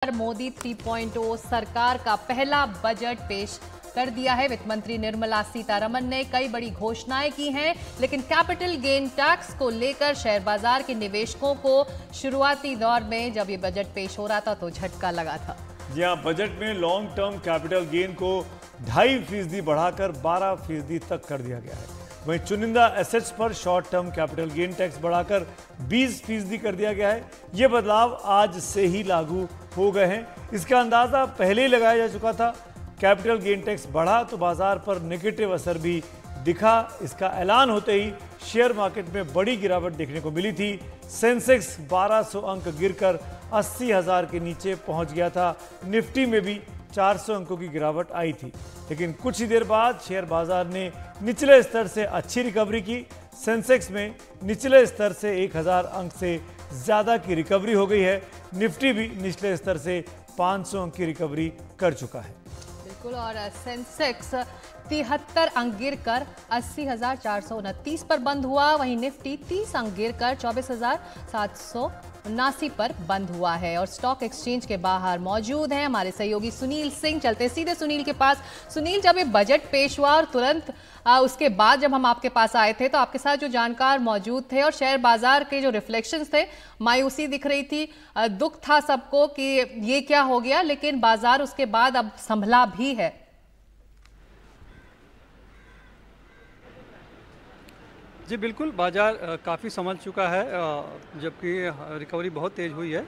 मोदी 3.0 सरकार का पहला बजट पेश कर दिया है। वित्त मंत्री निर्मला सीतारमण ने कई बड़ी घोषणाएं की हैं, लेकिन कैपिटल गेन टैक्स को लेकर शेयर बाजार के निवेशकों को शुरुआती दौर में जब ये बजट पेश हो रहा था तो झटका लगा था। जी हाँ, बजट में लॉन्ग टर्म कैपिटल गेन को 2.5% बढ़ाकर 12% तक कर दिया गया है। वहीं चुनिंदा एसेट्स पर short term capital gain tax बढ़ाकर 20% कर दिया गया है। ये बदलाव आज से ही लागू हो गए हैं। इसका अंदाजा पहले ही लगाया जा चुका था। कैपिटल गेन टैक्स बढ़ा तो बाजार पर नेगेटिव असर भी दिखा। इसका ऐलान होते ही शेयर मार्केट में बड़ी गिरावट देखने को मिली थी। सेंसेक्स 1200 अंक गिरकर 80,000 के नीचे पहुंच गया था। निफ्टी में भी 400 अंकों की गिरावट आई थी, लेकिन कुछ ही देर बाद शेयर बाजार ने निचले स्तर से अच्छी रिकवरी की। सेंसेक्स में निचले स्तर से 1000 अंक से ज़्यादा की रिकवरी हो गई है। निफ्टी भी निचले स्तर से 500 अंक की रिकवरी कर चुका है। बिल्कुल, और सेंसेक्स 73 अंक गिरकर 80,429 पर बंद हुआ। वहीं निफ्टी 30 अंक गिरकर 24,779 पर बंद हुआ है। और स्टॉक एक्सचेंज के बाहर मौजूद हैं हमारे सहयोगी सुनील सिंह। चलते सीधे सुनील के पास। सुनील, जब ये बजट पेश हुआ और तुरंत उसके बाद जब हम आपके पास आए थे तो आपके साथ जो जानकार मौजूद थे और शेयर बाजार के जो रिफ्लेक्शंस थे, मायूसी दिख रही थी, दुख था सबको कि ये क्या हो गया, लेकिन बाजार उसके बाद अब संभला भी है। जी बिल्कुल, बाजार काफ़ी संभल चुका है, जबकि रिकवरी बहुत तेज़ हुई है।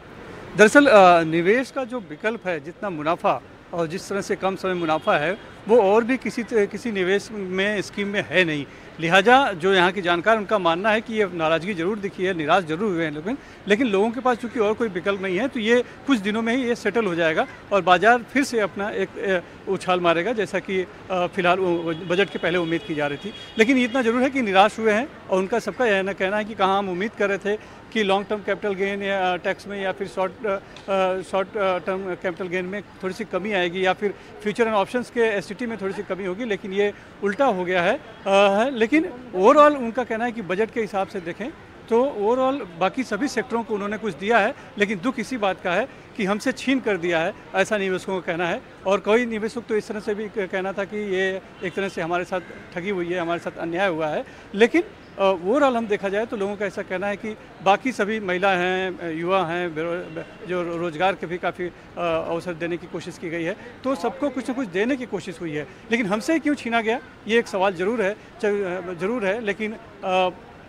दरअसल निवेश का जो विकल्प है, जितना मुनाफा और जिस तरह से कम समय मुनाफा है, वो और भी किसी निवेश में स्कीम में है नहीं। लिहाजा जो यहाँ की जानकार, उनका मानना है कि ये नाराज़गी जरूर दिखी है, निराश जरूर हुए हैं, लेकिन लोगों के पास चूंकि और कोई विकल्प नहीं है तो ये कुछ दिनों में ही ये सेटल हो जाएगा और बाजार फिर से अपना एक उछाल मारेगा, जैसा कि फिलहाल बजट के पहले उम्मीद की जा रही थी। लेकिन इतना जरूर है कि निराश हुए हैं और उनका सबका यह कहना है कि कहाँ हम उम्मीद कर रहे थे कि लॉन्ग टर्म कैपिटल गेन या टैक्स में या फिर शॉर्ट टर्म कैपिटल गेन में थोड़ी सी कमी आएगी या फिर फ्यूचर एंड ऑप्शंस के एसटीटी में थोड़ी सी कमी होगी, लेकिन ये उल्टा हो गया है। लेकिन ओवरऑल उनका कहना है कि बजट के हिसाब से देखें तो ओवरऑल बाकी सभी सेक्टरों को उन्होंने कुछ दिया है, लेकिन दुख इसी बात का है कि हमसे छीन कर दिया है, ऐसा निवेशकों का कहना है। और कई निवेशक तो इस तरह से भी कहना था कि ये एक तरह से हमारे साथ ठगी हुई है, हमारे साथ अन्याय हुआ है। लेकिन ओवरऑल हम देखा जाए तो लोगों का ऐसा कहना है कि बाकी सभी महिला हैं, युवा हैं, जो रोजगार के भी काफ़ी अवसर देने की कोशिश की गई है, तो सबको कुछ ना कुछ देने की कोशिश हुई है। लेकिन हमसे क्यों छीना गया, ये एक सवाल ज़रूर है। लेकिन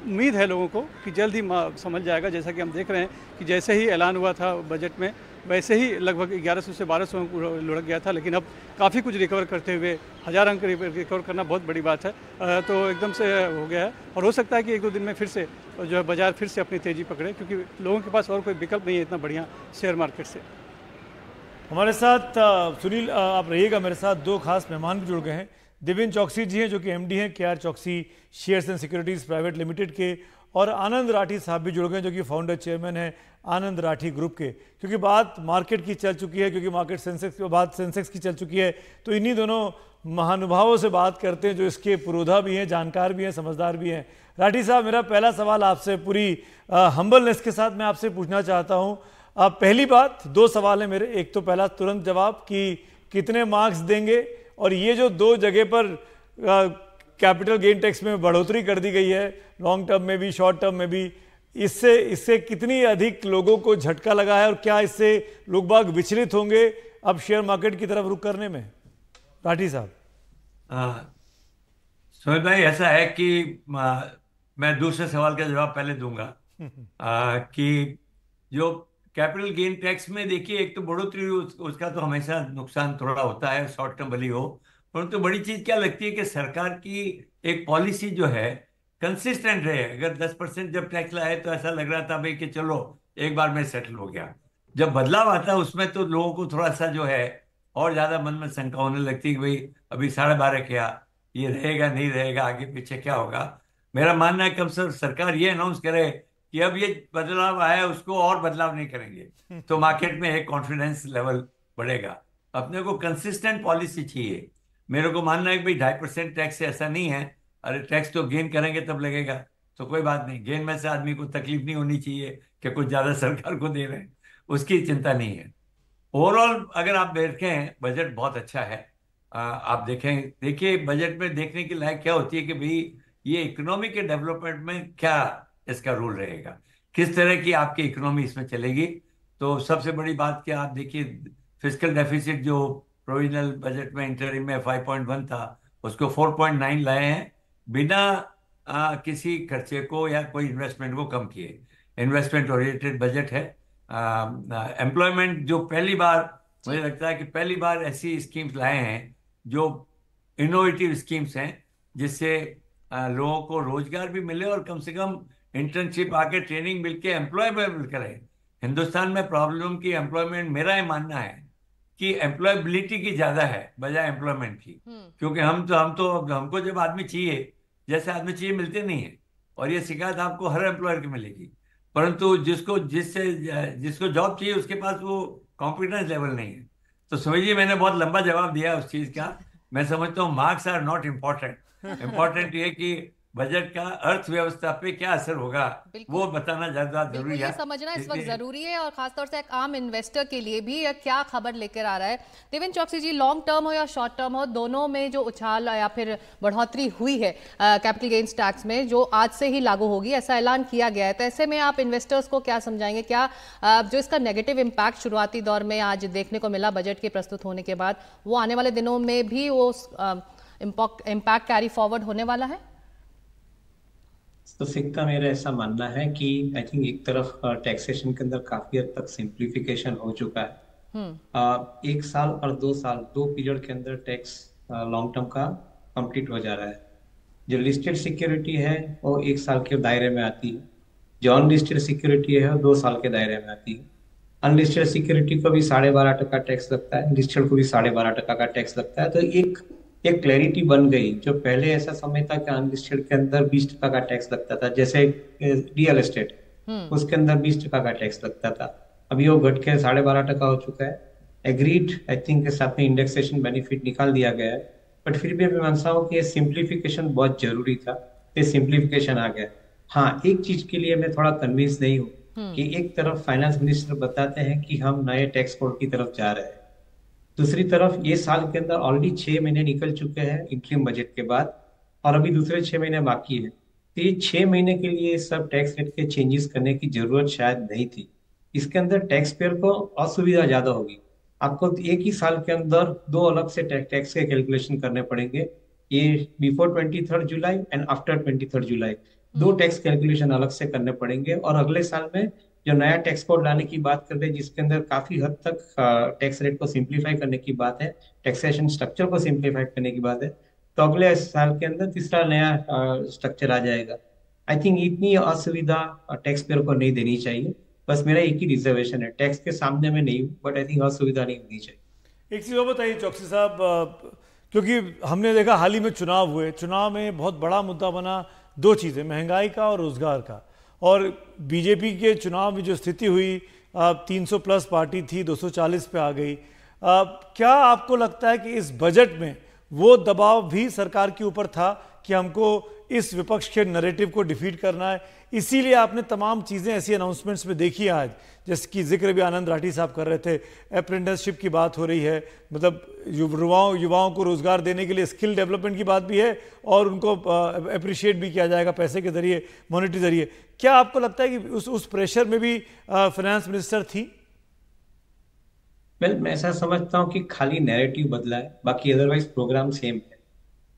उम्मीद है लोगों को कि जल्द ही समझ जाएगा। जैसा कि हम देख रहे हैं कि जैसे ही ऐलान हुआ था बजट में, वैसे ही लगभग 1100 से 1200 अंक लुढ़क गया था, लेकिन अब काफ़ी कुछ रिकवर करते हुए 1000 अंक रिकवर करना बहुत बड़ी बात है। तो एकदम से हो गया है और हो सकता है कि 1-2 दिन में फिर से जो है बाजार फिर से अपनी तेज़ी पकड़े, क्योंकि लोगों के पास और कोई विकल्प नहीं है इतना बढ़िया शेयर मार्केट से। हमारे साथ सुनील आप रहिएगा, मेरे साथ दो खास मेहमान भी जुड़ गए हैं। देवेंद्र चौकसी जी हैं जो कि एमडी हैं केआर चौकसी shares and securities private limited के, और आनंद राठी साहब भी जुड़ गए जो कि फाउंडर चेयरमैन हैं आनंद राठी ग्रुप के। क्योंकि बात मार्केट की चल चुकी है, क्योंकि मार्केट सेंसेक्स के बाद सेंसेक्स की चल चुकी है, तो इन्हीं दोनों महानुभावों से बात करते हैं जो इसके पुरोधा भी हैं, जानकार भी हैं, समझदार भी हैं। राठी साहब, मेरा पहला सवाल आपसे पूरी हम्बलनेस के साथ मैं आपसे पूछना चाहता हूँ। पहली बात, 2 सवाल हैं मेरे। एक तो पहला तुरंत जवाब कि कितने मार्क्स देंगे, और ये जो 2 जगह पर कैपिटल गेन टैक्स में बढ़ोतरी कर दी गई है, लॉन्ग टर्म में भी शॉर्ट टर्म में भी, इससे कितनी अधिक लोगों को झटका लगा है और क्या इससे लोग बाग विचलित होंगे अब शेयर मार्केट की तरफ रुख करने में? राठी साहब। सुमित भाई, ऐसा है कि मैं दूसरे सवाल का जवाब पहले दूंगा। कि जो कैपिटल गेन टैक्स में देखिए, एक तो बढ़ोतरी उसका तो हमेशा नुकसान थोड़ा होता है, शॉर्ट टर्म भली हो, परंतु बड़ी चीज क्या लगती है कि सरकार की एक पॉलिसी जो है कंसिस्टेंट रहे। अगर 10% जब टैक्स लाए तो ऐसा लग रहा था भाई कि चलो एक बार में सेटल हो गया। जब बदलाव आता है उसमें तो लोगों को थोड़ा सा जो है और ज्यादा मन में शंका होने लगती है कि भाई अभी 12.5 क्या, ये रहेगा नहीं रहेगा, आगे पीछे क्या होगा। मेरा मानना है कम से कम सरकार ये अनाउंस करे कि अब ये बदलाव आया, उसको और बदलाव नहीं करेंगे, तो मार्केट में एक कॉन्फिडेंस लेवल बढ़ेगा। अपने को कंसिस्टेंट पॉलिसी चाहिए। मेरे को मानना है कि भाई 2.5% टैक्स से ऐसा नहीं है, अरे टैक्स तो गेन करेंगे तब लगेगा, तो कोई बात नहीं, गेन में से आदमी को तकलीफ नहीं होनी चाहिए कि कुछ ज्यादा सरकार को दे रहे हैं, उसकी चिंता नहीं है। ओवरऑल अगर आप देखें बजट बहुत अच्छा है। आप देखें, देखिए बजट में देखने की लायक क्या होती है कि भाई ये इकोनॉमी के डेवलपमेंट में क्या इसका रोल रहेगा, किस तरह की आपकी इकोनॉमी इसमें चलेगी। तो सबसे बड़ी बात क्या, आप देखिए फिजिकल डेफिसिट जो प्रोविजनल बजट में इंटरिम में 5.1 था, उसको 4.9 लाए हैं, बिना किसी खर्चे को या कोई इन्वेस्टमेंट को कम किए। इन्वेस्टमेंट ओरिएंटेड बजट है। एम्प्लॉयमेंट जो पहली बार, मुझे जी। लगता है कि पहली बार ऐसी स्कीम्स लाए हैं जो इनोवेटिव स्कीम्स हैं, जिससे लोगों को रोजगार भी मिले और कम से कम इंटर्नशिप आके ट्रेनिंग मिलके एम्प्लॉयबल करे। हिंदुस्तान में प्रॉब्लम की एम्प्लॉयमेंट, मेरा ये मानना है कि एम्प्लॉयबिलिटी की ज्यादा है बजाय एम्प्लॉयमेंट की। हम्म। क्योंकि हम तो हमको जब आदमी चाहिए, जैसे आदमी चाहिए मिलते नहीं है, और ये शिकायत आपको हर एम्प्लॉयर की मिलेगी। परंतु जिसको जॉब चाहिए उसके पास वो कॉम्पिटेंस लेवल नहीं है। तो समझिए मैंने बहुत लंबा जवाब दिया उस चीज का। मैं समझता हूँ marks are not important, important ये कि बजट का अर्थव्यवस्था पे क्या असर होगा बिल्कुल वो बताना ज्यादा बिल्कुल, जरूरी ये है। समझना इस वक्त इसलिए जरूरी है, और खासतौर से एक आम इन्वेस्टर के लिए भी यह क्या खबर लेकर आ रहा है। देवेंद्र चौकसी जी, लॉन्ग टर्म हो या शॉर्ट टर्म हो, दोनों में जो उछाल या फिर बढ़ोतरी हुई है कैपिटल गेन्स टैक्स में, जो आज से ही लागू होगी ऐसा ऐलान किया गया है, तो ऐसे में आप इन्वेस्टर्स को क्या समझाएंगे? क्या जो इसका नेगेटिव इम्पैक्ट शुरुआती दौर में आज देखने को मिला बजट के प्रस्तुत होने के बाद, वो आने वाले दिनों में भी वो इम्पैक्ट कैरी फॉरवर्ड होने वाला है? तो सिक्का मेरा ऐसा मानना है कि आई थिंक एक तरफ टैक्सेशन के अंदर काफी हद तक सिंप्लीफिकेशन हो चुका है। हम्म। एक साल और 2 साल, दो पीरियड के अंदर टैक्स लॉन्ग टर्म का कंप्लीट हो जा रहा है। जो लिस्टेड सिक्योरिटी है वो 1 साल के दायरे में आती है, जो अनलिस्टेड सिक्योरिटी है वो 2 साल के दायरे में आती है। अनलिस्टेड सिक्योरिटी को भी 12.5% टैक्स लगता है, लिस्टेड को भी 12.5% का टैक्स लगता है। तो एक एक क्लैरिटी बन गई। जो पहले ऐसा समय था कि अनलिस्टेड के अंदर 20% का टैक्स लगता था, जैसे रियल एस्टेट, हम्म। उसके अंदर 20% का टैक्स लगता था, अभी वो घट के 12.5% हो चुका है। एग्रीड, आई थिंक के साथ में इंडेक्सेशन बेनिफिट निकाल दिया गया है, बट फिर भी मैं मानता हूँ कि ये सिंप्लीफिकेशन बहुत जरूरी था। ये सिंप्लीफिकेशन आ गया। हाँ, एक चीज के लिए मैं थोड़ा कन्विंस नहीं हूँ कि एक तरफ फाइनेंस मिनिस्टर बताते हैं कि हम नए टैक्स कोड की तरफ जा रहे हैं, दूसरी तरफ ये साल के अंदर ऑलरेडी 6 महीने निकल चुके हैं इंटरिम बजट के बाद, और अभी दूसरे 6 महीने बाकी है। तो ये 6 महीने के लिए सब टैक्स रेट के चेंजेस करने की जरूरत शायद नहीं थी। इसके अंदर टैक्स पेयर को असुविधा ज्यादा होगी। आपको एक ही साल के अंदर दो अलग से टैक्स के कैलकुलेशन करने पड़ेंगे, ये बिफोर 23 जुलाई एंड आफ्टर 23 जुलाई, दो टैक्स कैलकुलेशन अलग से करने पड़ेंगे। और अगले साल में जो नया टैक्स कोड लाने की बात कर रहे हैं, जिसके अंदर काफी हद तक टैक्स रेट को सिंप्लीफाई करने की बात है, टैक्सेशन स्ट्रक्चर को सिंप्लीफाई करने की बात है, तो अगले साल के अंदर तीसरा नया स्ट्रक्चर आ जाएगा। आई थिंक इतनी असुविधा टैक्स पेयर को नहीं देनी चाहिए। बस मेरा एक ही रिजर्वेशन है, टैक्स के सामने में नहीं हूँ, बट आई थिंक असुविधा नहीं होनी चाहिए। एक चीज़ और बताइए चौकसी साहब, क्योंकि हमने देखा हाल ही में चुनाव हुए, चुनाव में बहुत बड़ा मुद्दा बना दो चीज़ें, महंगाई का और रोजगार का। और बीजेपी के चुनाव में जो स्थिति हुई, 300 प्लस पार्टी थी, 240 पे आ गई। क्या आपको लगता है कि इस बजट में वो दबाव भी सरकार के ऊपर था कि हमको इस विपक्ष के नैरेटिव को डिफीट करना है, इसीलिए आपने तमाम चीज़ें ऐसी अनाउंसमेंट्स में देखी आज, जैसे कि जिक्र भी आनंद राठी साहब कर रहे थे, अप्रेंटिसशिप की बात हो रही है, मतलब युवाओं को रोजगार देने के लिए स्किल डेवलपमेंट की बात भी है, और उनको अप्रिशिएट भी किया जाएगा पैसे के जरिए, मॉनेटरी जरिए। क्या आपको लगता है कि उस प्रेशर में भी फाइनेंस मिनिस्टर थी? वेल, मैं ऐसा समझता हूँ कि खाली नैरेटिव बदला है, बाकी अदरवाइज प्रोग्राम सेम है।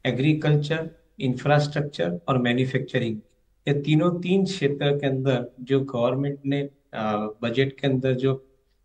एग्रीकल्चर, इंफ्रास्ट्रक्चर और मैन्युफैक्चरिंग, ये तीन क्षेत्र के अंदर जो गवर्नमेंट ने बजट के अंदर जो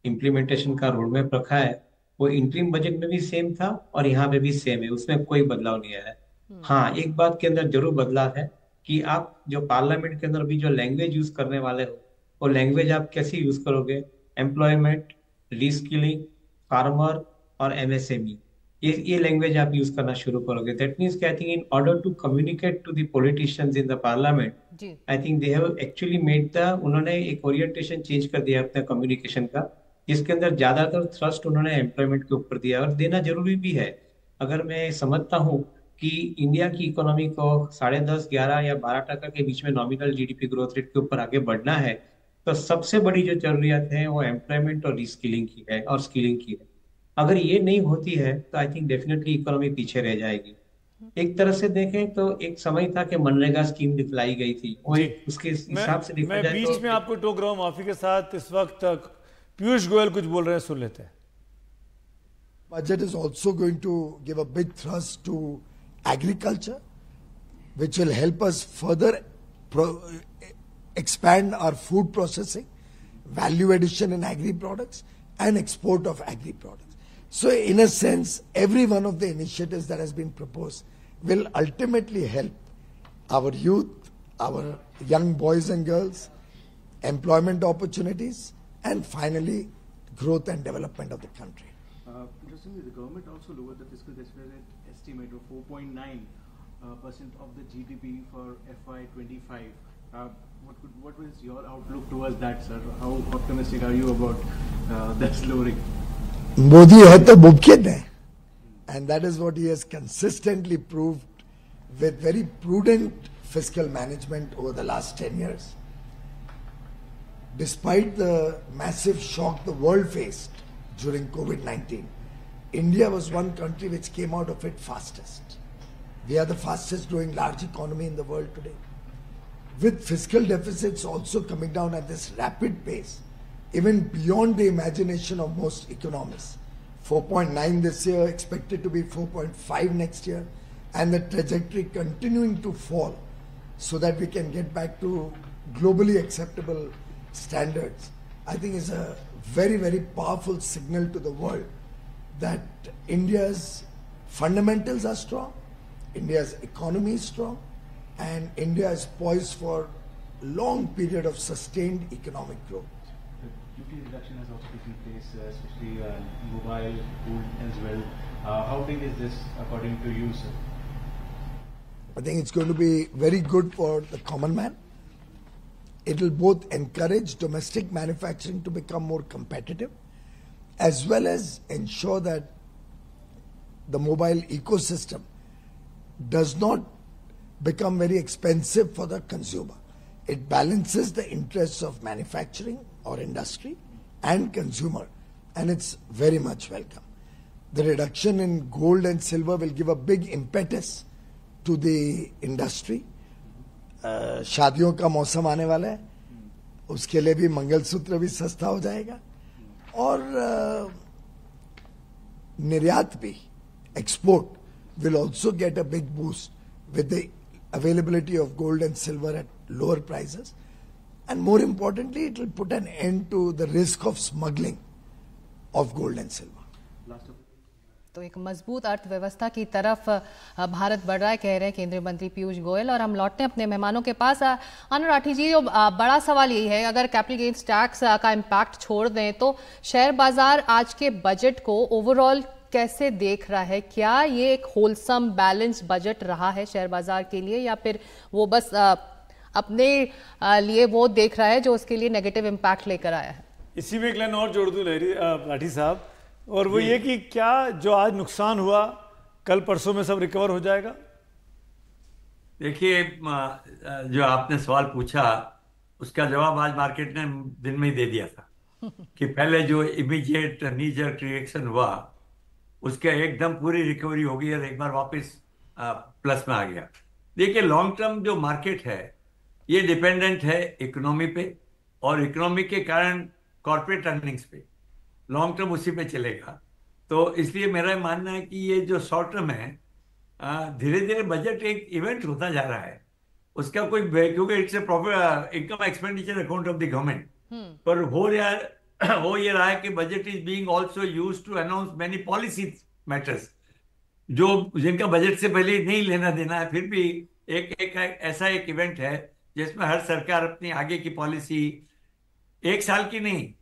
इम्प्लीमेंटेशन का रोड मैप रखा है, वो इंटरिम बजट में भी सेम था और यहाँ पे भी सेम है, उसमें कोई बदलाव नहीं आया है। हाँ, एक बात के अंदर जरूर बदलाव है कि आप जो पार्लियामेंट के अंदर भी जो लैंग्वेज यूज करने वाले हो, वो लैंग्वेज आप कैसे यूज करोगे? एम्प्लॉयमेंट, रीस्किलिंग, फार्मर और एमएसएमई, ये लैंग्वेज आप यूज करना शुरू करोगे। That means I think in order to communicate to the politicians in the parliament, जी। I think they have actually made the, उन्होंने एक ओरिएंटेशन चेंज कर दिया अपने कम्युनिकेशन का, जिसके अंदर ज्यादातर थ्रस्ट उन्होंने एम्प्लॉयमेंट के ऊपर दिया, और देना जरूरी भी है। अगर मैं समझता हूँ कि इंडिया की इकोनॉमी को 10.5, 11 या 12% के बीच में नॉमिनल जीडीपी ग्रोथ रेट के ऊपर आगे बढ़ना है, तो सबसे बड़ी जो जरूरियात है वो एम्प्लॉयमेंट और रिस्किलिंग की है और स्किलिंग की है। अगर ये नहीं होती है तो आई थिंक डेफिनेटली इकोनॉमी पीछे रह जाएगी। एक तरह से देखें तो एक समय था कि मनरेगा स्कीम दिखलाई गई थी, वो जी। एक उसके मैं हिसाब से देखा मैं जाए तो बीच में आपको टोक रहा हूं माफी के साथ। इस वक्त पीयूष गोयल कुछ बोल रहे हैं, सुन लेते हैं। Budget is also going to give a big thrust to agriculture, which will help us further expand our food processing, value addition in agri products, and export of agri products. So, in a sense, every one of the initiatives that has been proposed will ultimately help our youth, our young boys and girls, employment opportunities, and finally, growth and development of the country. Interestingly, the government also lowered the fiscal deficit estimate of 4.9% of the GDP for FY25. What is your outlook towards that, sir? How optimistic are you about this lowering? Modi hai to mumkin hai, and that is what he has consistently proved with very prudent fiscal management over the last 10 years. Despite the massive shock the world faced during COVID-19, India was one country which came out of it fastest. We are the fastest growing large economy in the world today. With fiscal deficits also coming down at this rapid pace, even beyond the imagination of most economists. 4.9 this year, expected to be 4.5 next year, and the trajectory continuing to fall so that we can get back to globally acceptable standards, I think is a very, very powerful signal to the world that India's fundamentals are strong, India's economy is strong, and India is poised for a long period of sustained economic growth. The duty reduction has also taken place, especially mobile, food as well. How big is this according to you, sir? I think it's going to be very good for the common man. It will both encourage domestic manufacturing to become more competitive, as well as ensure that the mobile ecosystem does not become very expensive for the consumer. It balances the interests of manufacturing or industry and consumer, and it's very much welcome. The reduction in gold and silver will give a big impetus to the industry. शादियों का मौसम आने वाला है, उसके लिए भी मंगलसूत्र भी सस्ता हो जाएगा, और निर्यात भी, export will also get a big boost with the availability of gold and silver at lower prices, and more importantly it will put an end to the risk of smuggling of gold and silver. तो एक मजबूत अर्थव्यवस्था की तरफ भारत बढ़ रहा है, कह रहे हैं केंद्रीय मंत्री पीयूष गोयल। और हम लौटते हैं अपने मेहमानों के पास। आनंद राठी जी, जो बड़ा सवाल यही है, अगर कैपिटल गेन्स टैक्स का इम्पैक्ट छोड़ दें तो शेयर बाजार आज के बजट को ओवरऑल कैसे देख रहा है? क्या ये एक होलसम बैलेंस बजट रहा है शेयर बाजार के लिए, या फिर वो बस अपने लिए वो देख रहा है जो उसके लिए नेगेटिव इम्पैक्ट लेकर आया है? इसी में एक लाइन और जोड़ दूं राठी साहब, और वो ये कि क्या जो आज नुकसान हुआ कल परसों में सब रिकवर हो जाएगा? देखिए, जो आपने सवाल पूछा उसका जवाब आज मार्केट ने दिन में ही दे दिया था कि पहले जो इमीडिएट नी जर्क रिएक्शन हुआ उसके एकदम पूरी रिकवरी हो गई और एक बार वापस प्लस में आ गया। देखिए, लॉन्ग टर्म जो मार्केट है ये डिपेंडेंट है इकोनॉमी पे, और इकोनॉमी के कारण कॉर्पोरेट अर्निंग्स पे। लॉन्ग टर्म उसी पे चलेगा। तो इसलिए मेरा मानना है कि ये जो शॉर्ट टर्म है, धीरे धीरे बजट एक इवेंट होता जा रहा है, उसका कोई, क्योंकि it's a proper income expenditure account of the government, पर हो ये रहा है कि budget is being also used to announce many policy matters जो जिनका बजट से पहले नहीं लेना देना है, फिर भी एक ऐसा एक इवेंट है जिसमें हर सरकार अपनी आगे की पॉलिसी, एक साल की नहीं,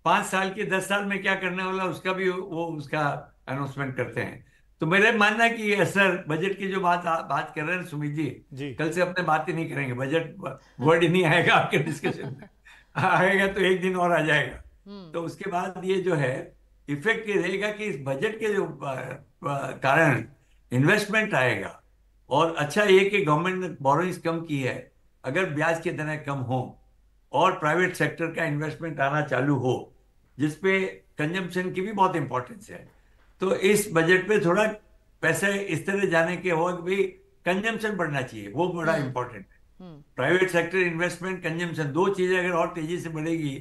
5 साल की, 10 साल में क्या करने वाला उसका भी वो उसका अनाउंसमेंट करते हैं। तो मेरा मानना है कि ये असर बजट की जो बात कर रहे हैं सुमित जी, कल से अपने बात ही नहीं करेंगे, बजट वर्ड ही नहीं आएगा आपके डिस्कशन में, आएगा तो एक दिन और आ जाएगा। तो उसके बाद ये जो है इफेक्ट ये रहेगा कि इस बजट के जो कारण इन्वेस्टमेंट आएगा, और अच्छा ये कि गवर्नमेंट ने बोरोइंग्स कम की है, अगर ब्याज की दरें कम हो और प्राइवेट सेक्टर का इन्वेस्टमेंट आना चालू हो, जिसपे कंजम्पशन की भी बहुत इंपॉर्टेंस है। तो इस बजट पे थोड़ा पैसे इस तरह जाने के हो कि भाई कंजम्पशन बढ़ना चाहिए, वो बड़ा इंपॉर्टेंट है। प्राइवेट सेक्टर, इन्वेस्टमेंट, कंजम्पशन, दो चीजें अगर और तेजी से बढ़ेगी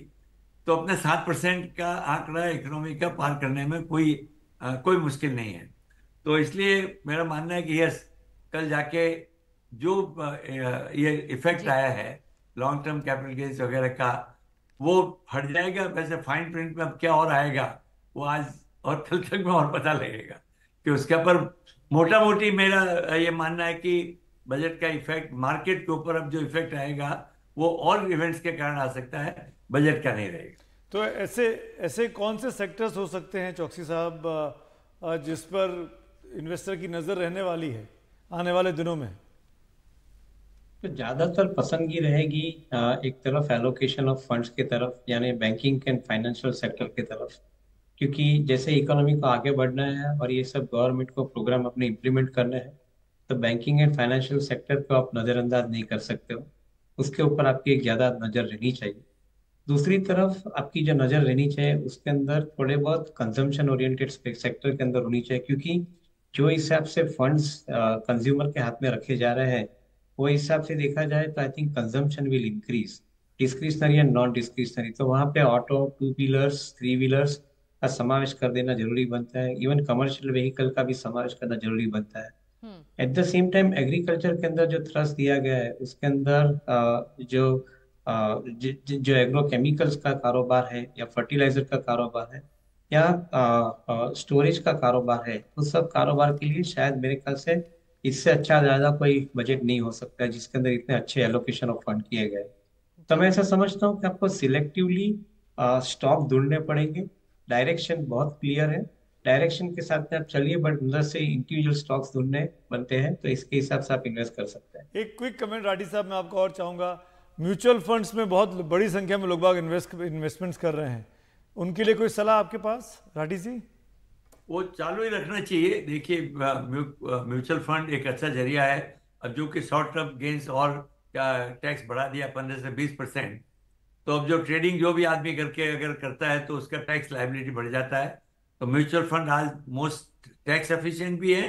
तो अपने 7% का आंकड़ा इकोनॉमी का पार करने में कोई मुश्किल नहीं है। तो इसलिए मेरा मानना है कि यस, कल जाके जो ये इफेक्ट आया है लॉन्ग टर्म कैपिटल गेन्स वगैरह का, वो हट जाएगा। वैसे फाइन प्रिंट में अब क्या और आएगा वो आज और कल तक में और पता लगेगा कि उसके ऊपर मोटा मोटी मेरा ये मानना है कि बजट का इफेक्ट मार्केट के ऊपर अब जो इफेक्ट आएगा वो और इवेंट्स के कारण आ सकता है, बजट का नहीं रहेगा। तो ऐसे कौन से सेक्टर्स हो सकते हैं चौकसी साहब जिस पर इन्वेस्टर की नजर रहने वाली है आने वाले दिनों में? तो ज्यादातर पसंदगी रहेगी एक तरफ एलोकेशन ऑफ फंड्स की तरफ, यानी बैंकिंग एंड फाइनेंशियल सेक्टर की तरफ, क्योंकि जैसे इकोनॉमी को आगे बढ़ना है और ये सब गवर्नमेंट को प्रोग्राम अपने इम्प्लीमेंट करने हैं, तो बैंकिंग एंड फाइनेंशियल सेक्टर को आप नजरअंदाज नहीं कर सकते हो, उसके ऊपर आपकी एक ज्यादा नजर रहनी चाहिए। दूसरी तरफ आपकी जो नजर रहनी चाहिए उसके अंदर थोड़े बहुत कंजम्पशन ओरिएंटेड सेक्टर के अंदर होनी चाहिए, क्योंकि जो हिसाब से फंड्स कंज्यूमर के हाथ में रखे जा रहे हैं वो हिसाब से देखा जाए तो I think consumption will increase, discretionary and non discretionary. तो वहाँ पे ऑटो, 2 व्हीलर्स, 3 व्हीलर्स का समावेश कर देना जरूरी बनता है, इवन कमर्शियल व्हीकल का भी समावेश करना जरूरी बनता है। At the same time agriculture के अंदर जो थ्रस्ट दिया गया है उसके अंदर जो एग्रो केमिकल्स का कारोबार है या फर्टिलाइजर का कारोबार है या स्टोरेज का कारोबार है, उस सब कारोबार के लिए शायद मेरे ख्याल से इससे अच्छा ज्यादा कोई बजट नहीं हो सकता है जिसके अंदर इतने अच्छे एलोकेशन ऑफ फंड किए गए। तो मैं ऐसा समझता हूँ कि आपको सिलेक्टिवली स्टॉक ढूंढने पड़ेंगे। डायरेक्शन बहुत क्लियर है, डायरेक्शन के साथ में आप चलिए, बट अंदर से इंडिविजुअल स्टॉक्स ढूंढने बनते हैं, तो इसके हिसाब से आप इन्वेस्ट कर सकते हैं। एक क्विक कमेंट राठी साहब मैं आपको और चाहूंगा, म्यूचुअल फंड्स में बहुत बड़ी संख्या में लोग बाग इन्वेस्टमेंट्स कर रहे हैं, उनके लिए कोई सलाह आपके पास राठी जी? वो चालू ही रखना चाहिए। देखिए, म्यूचुअल फंड एक अच्छा जरिया है। अब जो कि शॉर्ट टर्म गेन्स और टैक्स बढ़ा दिया 15 से 20%, तो अब जो ट्रेडिंग जो भी आदमी करके अगर करता है तो उसका टैक्स लायबिलिटी बढ़ जाता है। तो म्यूचुअल फंड आज मोस्ट टैक्स एफिशिएंट भी है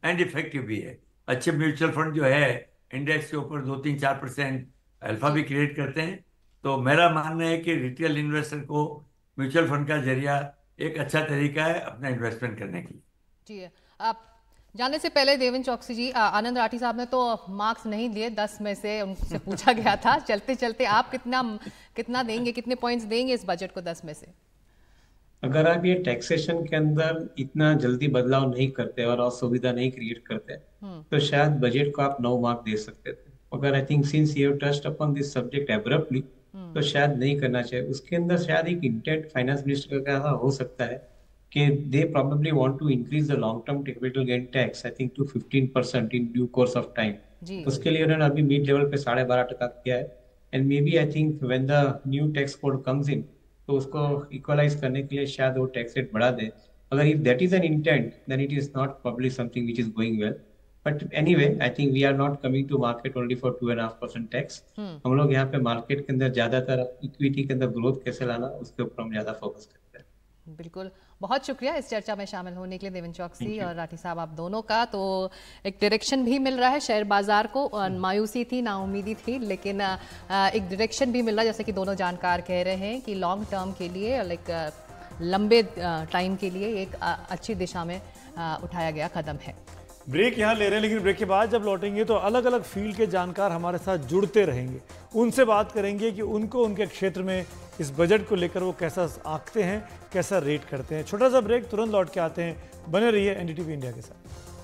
एंड इफेक्टिव भी है। अच्छे म्यूचुअल फंड जो है इंडेक्स के ऊपर 2-3-4% अल्फा भी क्रिएट करते हैं। तो मेरा मानना है कि रिटेल इन्वेस्टर को म्यूचुअल फंड का जरिया एक अच्छा तरीका है अपना इन्वेस्टमेंट करने के लिए। जी है। आप जाने से पहले देवेंद्र चौकसी जी, आनंद राठी साहब ने तो मार्क्स नहीं दिए 10 में से, उनसे पूछा गया था चलते चलते आप कितना देंगे, कितने पॉइंट्स देंगे इस बजट को 10 में से? अगर आप ये टैक्सेशन के अंदर इतना जल्दी बदलाव नहीं करते और असुविधा नहीं क्रिएट करते तो शायद बजट को आप 9 मार्क दे सकते थे। मगर I think since you touched upon this subject abruptly, तो शायद नहीं करना चाहिए। उसके अंदर शायद एक इंटेंट फाइनेंस मिनिस्टर का हो सकता है कि they probably want to increase the long term capital gain tax I think to 15% in due course of time. उसके लिए उन्होंने अभी मिड लेवल पे 12.5% किया है, and maybe I think when the new tax code comes in तो उसको equalise करने के लिए शायद वो टैक्स रेट बढ़ा दे। अगर if that is an intent then it is not probably something which is going well. But anyway I think we are not coming to market only for 2.5% tax. हम लोग यहाँ पे मार्केट के अंदर ज्यादातर इक्विटी के अंदर ग्रोथ कैसे लाना उसके ऊपर हम ज्यादा फोकस करते हैं। बिल्कुल, बहुत शुक्रिया इस चर्चा में शामिल होने के लिए देवेंद्र चौकसी और राठी साहब आप दोनों का। तो एक डायरेक्शन भी मिल रहा है शेयर बाजार को, और मायूसी थी, नाउमीदी थी, लेकिन एक डायरेक्शन भी मिल रहा है, जैसे कि दोनों जानकार कह रहे हैं कि लॉन्ग टर्म के लिए, लाइक लंबे टाइम के लिए एक अच्छी दिशा में उठाया गया कदम है। ब्रेक यहाँ ले रहे हैं, लेकिन ब्रेक के बाद जब लौटेंगे तो अलग अलग फील्ड के जानकार हमारे साथ जुड़ते रहेंगे, उनसे बात करेंगे कि उनको उनके क्षेत्र में इस बजट को लेकर वो कैसा आंकते हैं, कैसा रेट करते हैं। छोटा सा ब्रेक, तुरंत लौट के आते हैं। बने रहिए एनडीटीवी इंडिया के साथ।